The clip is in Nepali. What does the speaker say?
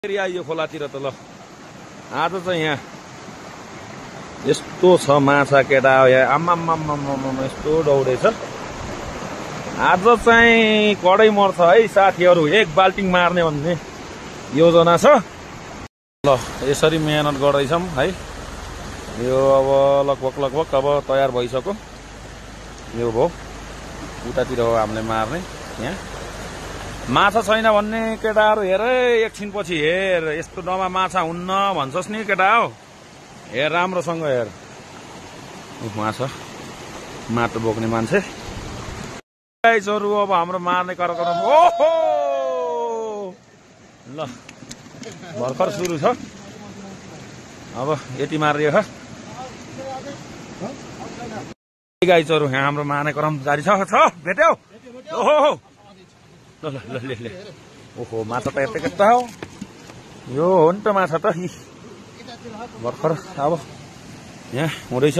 आइयो खोलातिर त ल आज चाहिँ यहाँ यस्तो छ माछा केटा यहाँ आम्माम्माम्माम्मा यस्तो दौडेछ। आज चाहिँ कडै मर्छ है साथीहरू, एक बाल्टिङ मार्ने भन्ने योजना छ। ल यसरी मेहनत गर्दैछौँ है। यो अब लगभग अब तयार भइसक्यो। यो भयो उतातिर हो हामीले मार्ने। यहाँ माछा छैन भन्ने केटाहरू हेर एकछिनपछि हेर, यस्तो डमा माछा हुन्न भन्छस् नि केटा हो। हेर राम्रोसँग हेर, माछा माटो बोक्ने मान्छे। गाइजहरु अब हाम्रो मार्ने कार्यक्रम ओहो ल भर्खर सुरु छ। अब यति मारियो छ गाइजहरु, यहाँ हाम्रो मार्ने क्रम जारी छ। भेट्यौ? ओहो ल ल ल ल ओहो माछा त यता कता हो। यो हो नि त माछा त भर्खर अब यहाँ हुँदैछ।